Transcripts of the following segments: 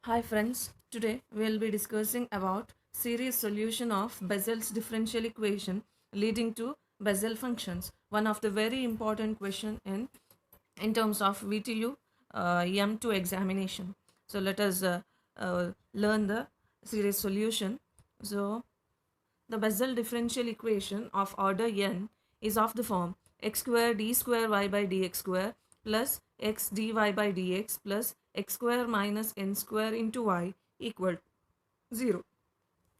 Hi friends, today we'll be discussing about series solution of Bessel's differential equation leading to Bessel functions. One of the very important question in terms of VTU M2 examination. So let us learn the series solution. So the Bessel differential equation of order n is of the form x square d square y by dx square plus x dy by dx plus x square minus n square into y equal 0.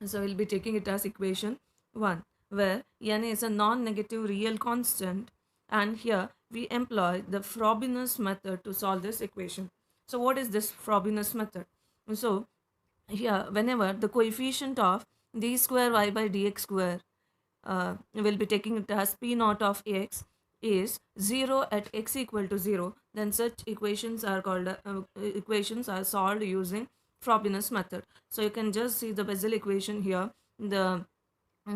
So we'll be taking it as equation 1, where n is a non-negative real constant, and here we employ the Frobenius method to solve this equation. So what is this Frobenius method? So here, whenever the coefficient of d square y by dx square, we'll be taking it as p naught of x is 0 at x equal to 0, then such equations are called equations are solved using Frobenius method. So you can just see the Bessel equation here. The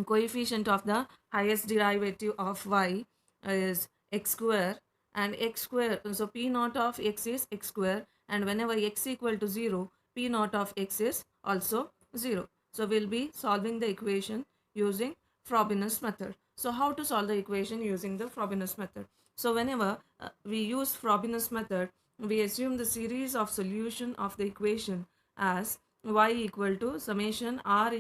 coefficient of the highest derivative of y is x square, and x square, so p naught of x is x square, and whenever x equal to 0, p naught of x is also 0. So we'll be solving the equation using Frobenius method. So how to solve the equation using the Frobenius method? So whenever we use Frobenius method, we assume the series of solution of the equation as y equal to summation r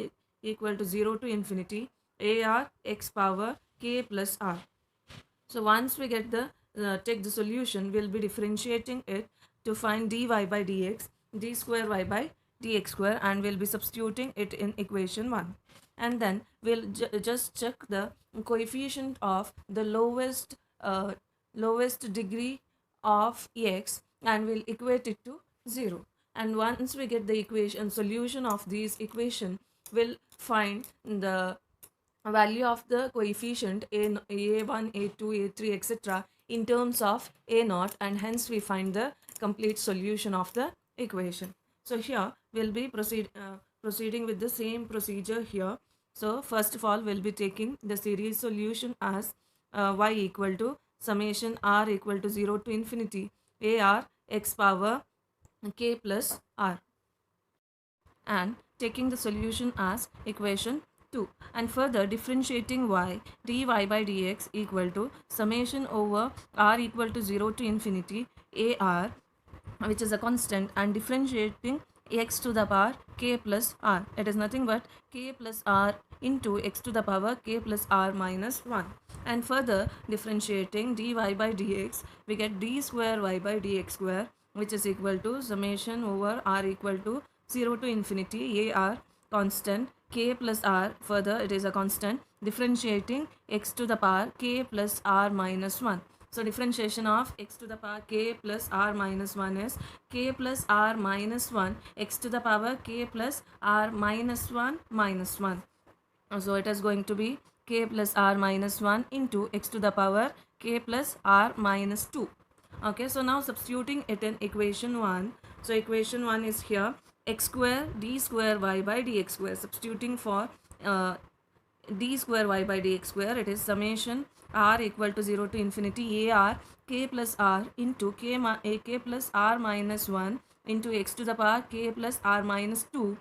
equal to 0 to infinity ar x power k plus r. So once we get the take the solution, we'll be differentiating it to find dy by dx, d square y by dx square, and we'll be substituting it in equation 1. And then we'll just check the coefficient of the lowest degree of x, and we'll equate it to 0. And once we get the equation solution of these equation, we'll find the value of the coefficient in a1 a2 a3 etc in terms of a naught, and hence we find the complete solution of the equation. So here we'll be proceeding with the same procedure here. So first of all, we'll be taking the series solution as y equal to summation r equal to 0 to infinity ar x power k plus r, and taking the solution as equation 2, and further differentiating y dy by dx equal to summation over r equal to 0 to infinity ar, which is a constant, and differentiating x to the power k plus r. It is nothing but k plus r into x to the power k plus r minus 1. And further differentiating dy by dx, we get d square y by dx square, which is equal to summation over r equal to 0 to infinity ar constant k plus r, further it is a constant, differentiating x to the power k plus r minus 1. So differentiation of x to the power k plus r minus 1 is k plus r minus 1 x to the power k plus r minus 1 minus 1. So it is going to be k plus r minus 1 into x to the power k plus r minus 2. Okay, so now substituting it in equation 1. So equation 1 is here x square d square y by dx square. Substituting for d square y by dx square, it is summation r equal to 0 to infinity ar k plus r into k plus r minus 1 into x to the power k plus r minus 2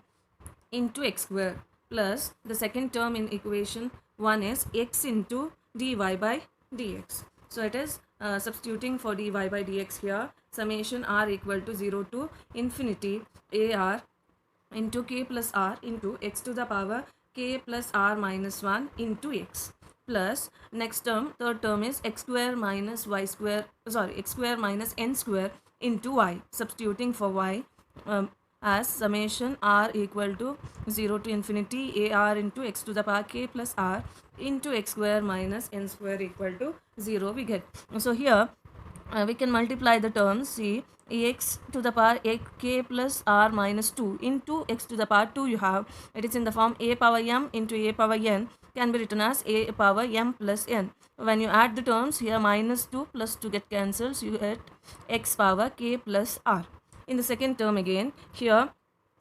into x square, plus the second term in equation 1 is x into dy by dx. So it is substituting for dy by dx here, summation r equal to 0 to infinity ar into k plus r into x to the power k plus r minus 1 into x, plus next term, third term is x square minus y square, x square minus n square into y. Substituting for y as summation r equal to 0 to infinity ar into x to the power k plus r into x square minus n square equal to 0 we get. So here we can multiply the terms. See, x to the power k plus r minus 2 into x to the power 2 you have. It is in the form a power m into a power n, can be written as a power m plus n. When you add the terms here, minus 2 plus 2 get cancels, you get x power k plus r. In the second term again, here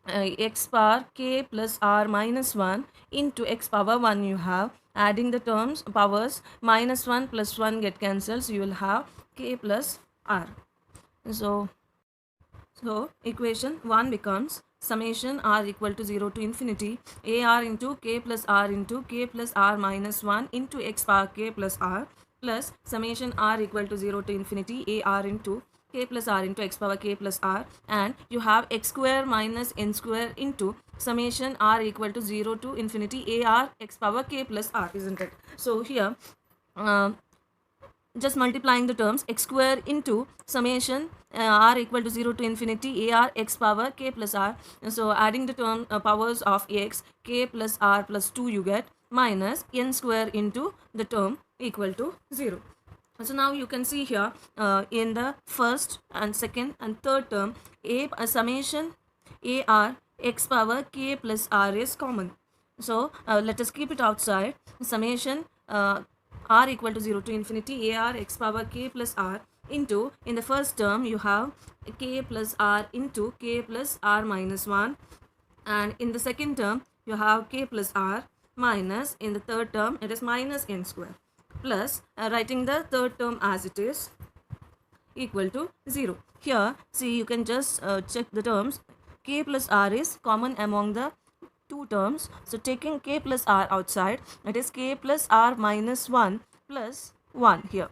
x power k plus r minus 1 into x power 1 you have. Adding the terms powers, minus 1 plus 1 get cancels, you will have k plus r. So equation 1 becomes summation r equal to 0 to infinity ar into k plus r into k plus r minus 1 into x power k plus r plus summation r equal to 0 to infinity ar into k plus r into x power k plus r, and you have x square minus n square into summation r equal to 0 to infinity ar x power k plus r, isn't it? So here uh, just multiplying the terms, x square into summation r equal to 0 to infinity ar x power k plus r. So adding the term powers of x, k plus r plus 2 you get, minus n square into the term equal to 0. So now you can see here in the first and second and third term, a summation ar x power k plus r is common. So let us keep it outside. Summation r equal to 0 to infinity ar x power k plus r into, in the first term you have k plus r into k plus r minus 1, and in the second term you have k plus r minus, in the third term it is minus n square, plus writing the third term as it is equal to 0. Here see, you can just check the terms. K plus r is common among the two terms, so taking k plus r outside, it is k plus r minus 1 plus 1 here,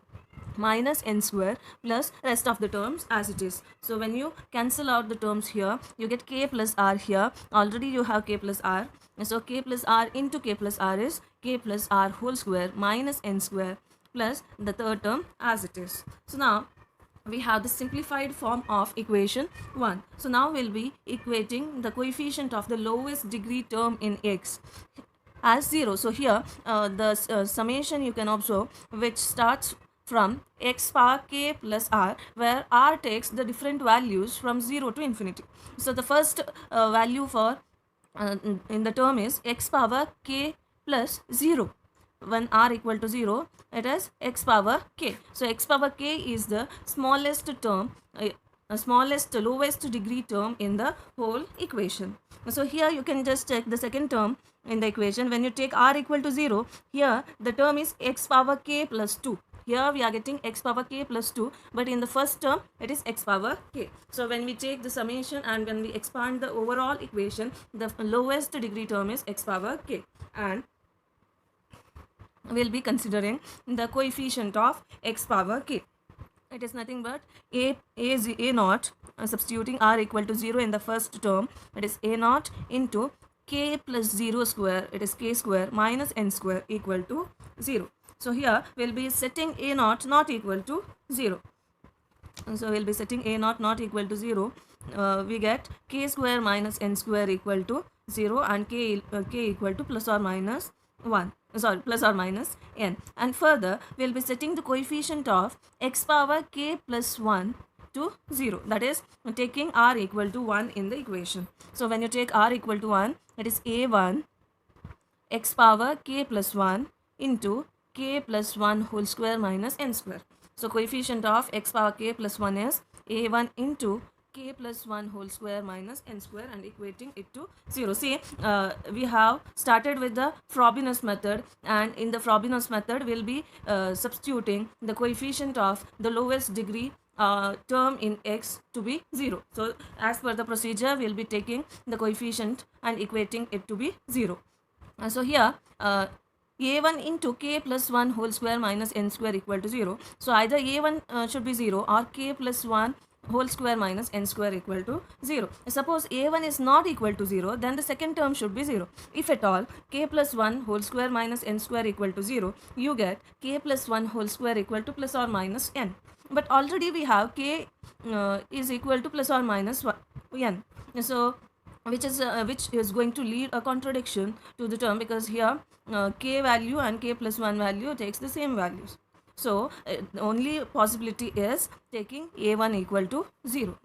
minus n square plus rest of the terms as it is. So when you cancel out the terms here, you get k plus r here, already you have k plus r, so k plus r into k plus r is k plus r whole square minus n square plus the third term as it is. So now we have the simplified form of equation 1. So now we'll be equating the coefficient of the lowest degree term in x as 0. So here the summation you can observe, which starts from x power k plus r, where r takes the different values from 0 to infinity. So the first value for in the term is x power k plus 0. When r equal to 0, it is x power k. So x power k is the smallest term, smallest lowest degree term in the whole equation. So here you can just check the second term in the equation. When you take r equal to 0, here the term is x power k plus 2. Here we are getting x power k plus 2, but in the first term it is x power k. So when we take the summation and when we expand the overall equation, the lowest degree term is x power k, and we'll be considering the coefficient of x power k. It is nothing but a naught, substituting r equal to 0 in the first term, it is a naught into k plus 0 square, it is k square minus n square equal to 0. So here we'll be setting a naught not equal to 0. So we'll be setting a naught not equal to 0. We get k square minus n square equal to 0, and k equal to plus or minus 1, sorry, plus or minus n. And further we'll be setting the coefficient of x power k plus 1 to 0, that is taking r equal to 1 in the equation. So when you take r equal to 1, it is a1 x power k plus 1 into k plus 1 whole square minus n square. So coefficient of x power k plus 1 is a1 into k plus 1 whole square minus n square, and equating it to 0. See, we have started with the Frobenius method, and in the Frobenius method we'll be substituting the coefficient of the lowest degree term in x to be 0. So as per the procedure, we'll be taking the coefficient and equating it to be 0. So here a1 into k plus 1 whole square minus n square equal to 0. So either a1 should be 0 or k plus 1 whole square minus n square equal to 0. Suppose a1 is not equal to 0, then the second term should be 0. If at all k plus 1 whole square minus n square equal to 0, you get k plus 1 whole square equal to plus or minus n. But already we have k is equal to plus or minus n. So which is going to lead a contradiction to the term, because here k value and k plus 1 value takes the same values. So the only possibility is taking a1 equal to 0.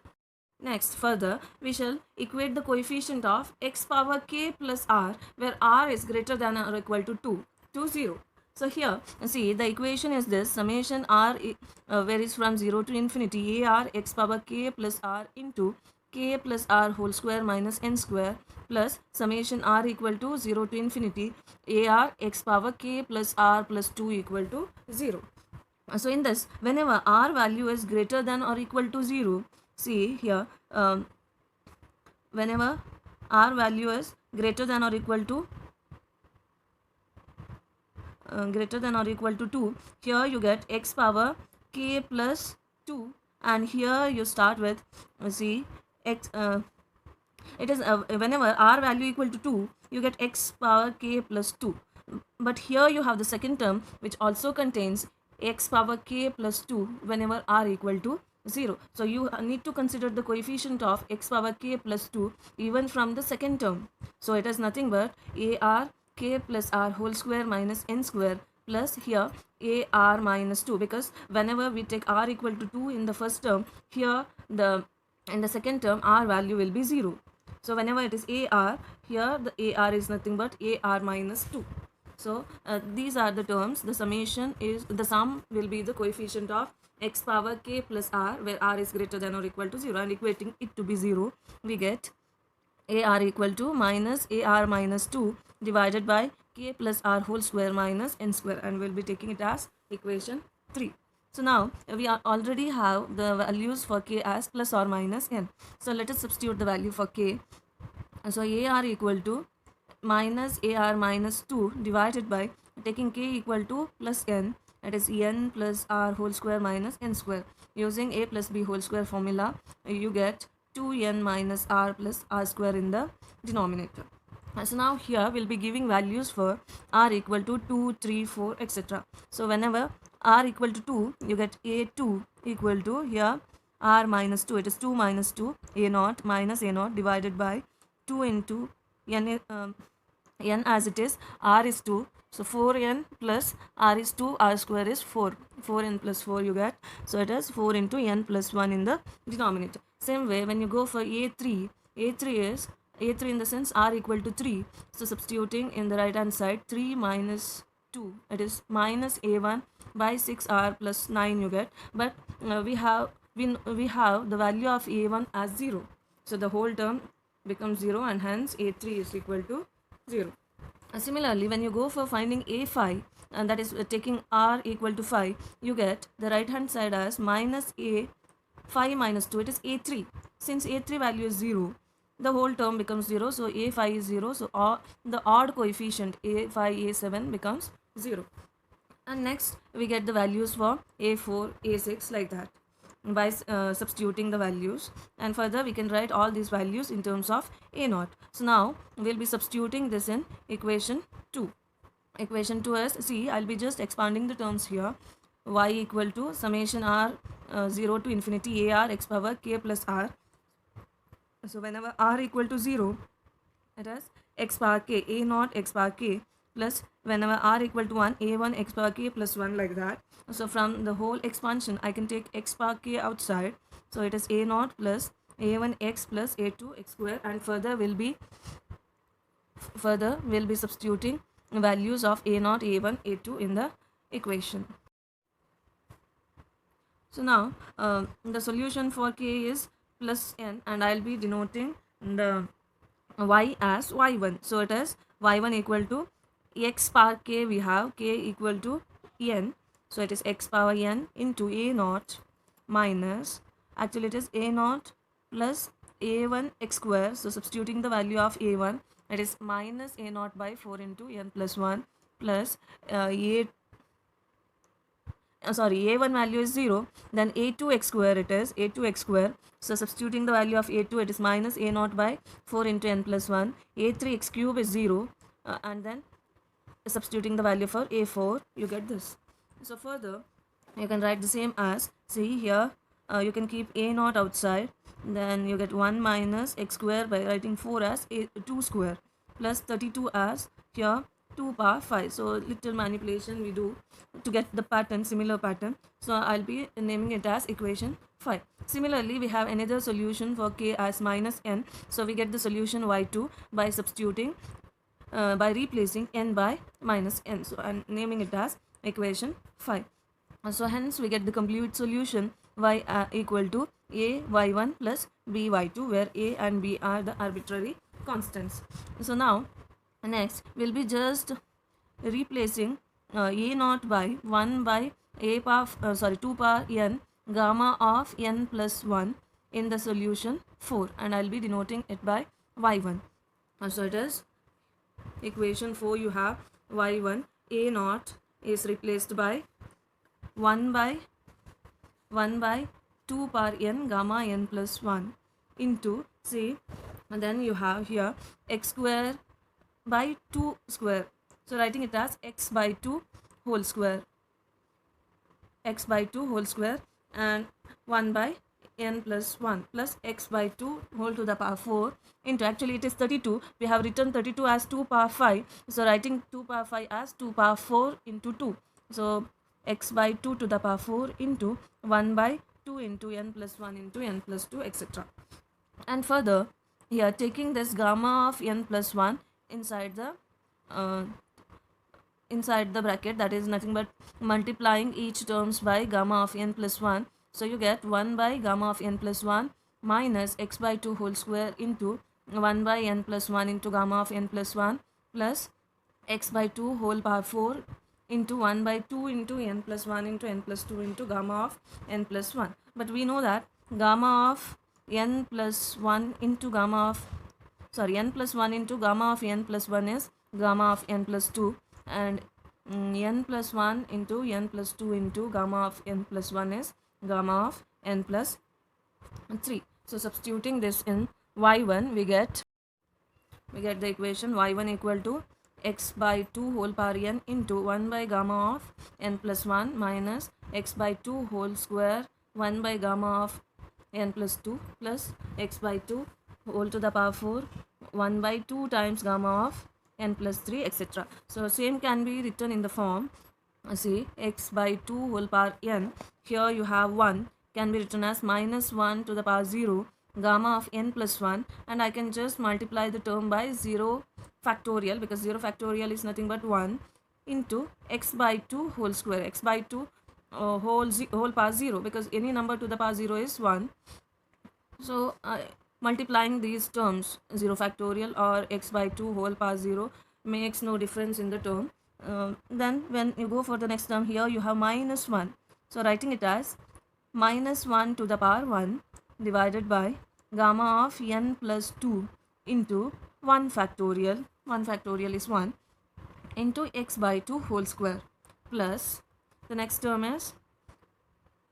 Next, further we shall equate the coefficient of x power k plus r, where r is greater than or equal to 2 to 0. So here see, the equation is this: summation r varies from 0 to infinity ar x power k plus r into k plus r whole square minus n square plus summation r equal to 0 to infinity ar x power k plus r plus 2 equal to 0. So in this, whenever r value is greater than or equal to 0, see here whenever r value is greater than or equal to 2, here you get x power k plus 2, and here you start with see x it is whenever r value equal to 2, you get x power k plus 2, but here you have the second term which also contains x power k plus 2 whenever r equal to 0. So you need to consider the coefficient of x power k plus 2 even from the second term. So it is nothing but ar k plus r whole square minus n square plus here ar minus 2, because whenever we take r equal to 2 in the first term, here in the second term r value will be 0. So whenever it is ar, here the ar is nothing but ar minus 2. So these are the terms. The summation is, the sum will be the coefficient of x power k plus r, where r is greater than or equal to 0, and equating it to be 0, we get ar equal to minus ar minus 2 divided by k plus r whole square minus n square, and we'll be taking it as equation 3. So now we already have the values for k as plus or minus n. So let us substitute the value for k. So ar equal to minus ar minus 2 divided by taking k equal to plus n, that is n plus r whole square minus n square. Using a plus b whole square formula, you get 2n minus r plus r square in the denominator. So now here we'll be giving values for r equal to 2, 3, 4, etc. So whenever r equal to 2, you get a2 equal to here r minus 2, it is 2 minus 2 a naught minus a naught divided by 2 into n, n as it is, r is 2, so 4n plus r is 2, r square is 4, 4n plus 4 you get, so it is 4 into n plus 1 in the denominator. Same way when you go for a3 is a3 in the sense r equal to 3, so substituting in the right hand side 3 minus 2, it is minus a1 by 6r plus 9 you get, but we have the value of a1 as 0, so the whole term becomes 0, and hence a3 is equal to 0. Similarly, when you go for finding a5, and that is taking r equal to 5, you get the right hand side as minus a 5 minus 2, it is a3. Since a3 value is 0, the whole term becomes 0, so a5 is 0, so the odd coefficient a5 a7 becomes 0. And next we get the values for a4 a6 like that by substituting the values, and further we can write all these values in terms of a naught. So now we'll be substituting this in equation 2. Equation 2 is, see, I'll be just expanding the terms here. Y equal to summation r 0 to infinity ar x power k plus r. So whenever r equal to 0, it is x power k, a naught x power k, plus whenever r equal to 1, a1 x power k plus 1 like that. So from the whole expansion, I can take x power k outside. So it is a naught plus a1 x plus a2 x square, and further we'll be substituting values of a naught, a1, a2 in the equation. So now the solution for k is plus n, and I'll be denoting the y as y1. So it is y1 equal to x power k, we have k equal to n, so it is x power n into a naught minus, actually it is a naught plus a1 x square, so substituting the value of a1, it is minus a naught by 4 into n plus 1 plus a1 value is 0, then a2 x square, it is a2 x square, so substituting the value of a2, it is minus a naught by 4 into n plus 1, a3 x cube is 0, and then substituting the value for a4, you get this. So further you can write the same as, see here, you can keep a naught outside, then you get 1 minus x square by writing 4 as 2 square plus 32 as here 2 power 5. So little manipulation we do to get the pattern, similar pattern. So I'll be naming it as equation 5. Similarly, we have another solution for k as minus n. So we get the solution y2 by substituting by replacing n by minus n. So I'm naming it as equation 5. So hence we get the complete solution y equal to a y1 plus b y2, where a and b are the arbitrary constants. So now next we'll be just replacing a naught by 1 by a power 2 power n gamma of n plus 1 in the solution 4, and I'll be denoting it by y1. So it is equation 4, you have y1 a naught is replaced by 1 by 2 power n gamma n plus 1 into, see, and then you have here x square by 2 square. So writing it as x by 2 whole square, x by 2 whole square, and 1 by n plus 1 plus x by 2 whole to the power 4 into, actually it is 32. We have written 32 as 2 power 5. So writing 2 power 5 as 2 power 4 into 2. So x by 2 to the power 4 into 1 by 2 into n plus 1 into n plus 2, etc. And further, here taking this gamma of n plus 1 inside the bracket, that is nothing but multiplying each terms by gamma of n plus 1. So you get 1 by gamma of n plus 1 minus x by 2 whole square into 1 by n plus 1 into gamma of n plus 1 plus x by 2 whole power 4 into 1 by 2 into n plus 1 into n plus 2 into gamma of n plus 1. But we know that gamma of n plus 1 into gamma of, n plus 1 into gamma of n plus 1 is gamma of n plus 2, and n plus 1 into n plus 2 into gamma of n plus 1 is gamma of n plus 3. So substituting this in y1, we get the equation y1 equal to x by 2 whole power n into 1 by gamma of n plus 1 minus x by 2 whole square 1 by gamma of n plus 2 plus x by 2 whole to the power 4 1 by 2 times gamma of n plus 3, etc. So same can be written in the form, see, x by 2 whole power n, here you have 1, can be written as minus 1 to the power 0 gamma of n plus 1, and I can just multiply the term by 0 factorial, because 0 factorial is nothing but 1, into x by 2 whole square, x by 2 whole power 0, because any number to the power 0 is 1. So multiplying these terms, 0 factorial or x by 2 whole power 0, makes no difference in the term. Then when you go for the next term, here you have minus 1. So writing it as minus 1 to the power 1 divided by gamma of n plus 2 into 1 factorial, 1 factorial is 1, into x by 2 whole square, plus the next term is,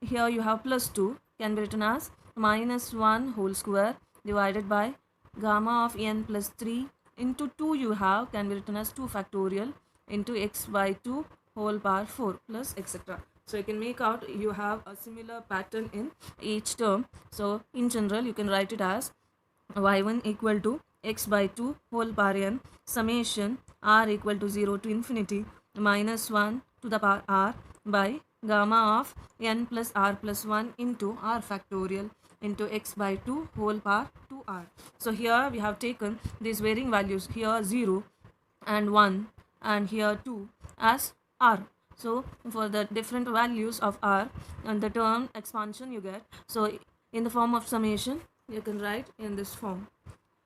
here you have plus 2, can be written as minus 1 whole square divided by gamma of n plus 3 into 2 you have, can be written as 2 factorial into x by 2 whole power 4 plus, etc. So you can make out you have a similar pattern in each term. So in general you can write it as y1 equal to x by 2 whole power n summation r equal to 0 to infinity minus 1 to the power r by gamma of n plus r plus 1 into r factorial into x by 2 whole power 2r. So here we have taken these varying values, here 0 and 1 and here 2 as r. So for the different values of r and the term expansion you get, so in the form of summation you can write in this form.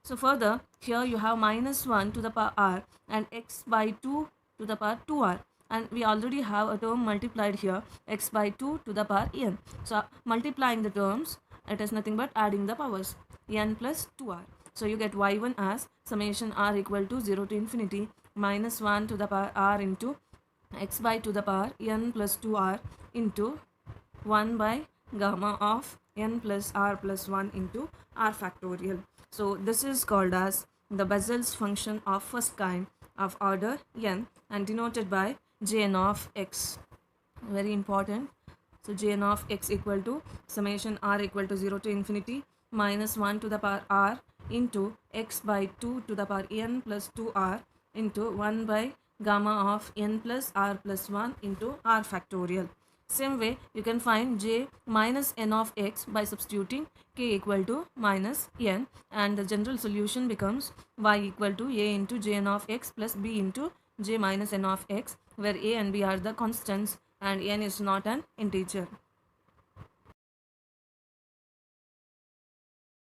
So further, here you have minus 1 to the power r and x by 2 to the power 2r, and we already have a term multiplied here, x by 2 to the power n. So multiplying the terms, it is nothing but adding the powers, n plus 2r. So you get y1 as summation r equal to 0 to infinity minus 1 to the power r into x by to the power n plus 2r into 1 by gamma of n plus r plus 1 into r factorial. So this is called as the Bessel's function of first kind of order n and denoted by Jn of x. Very important. So Jn of x equal to summation r equal to 0 to infinity minus 1 to the power r into x by 2 to the power n plus 2r into 1 by gamma of n plus r plus 1 into r factorial. Same way you can find j minus n of x by substituting k equal to minus n, and the general solution becomes y equal to a into jn of x plus b into j minus n of x, where a and b are the constants and n is not an integer.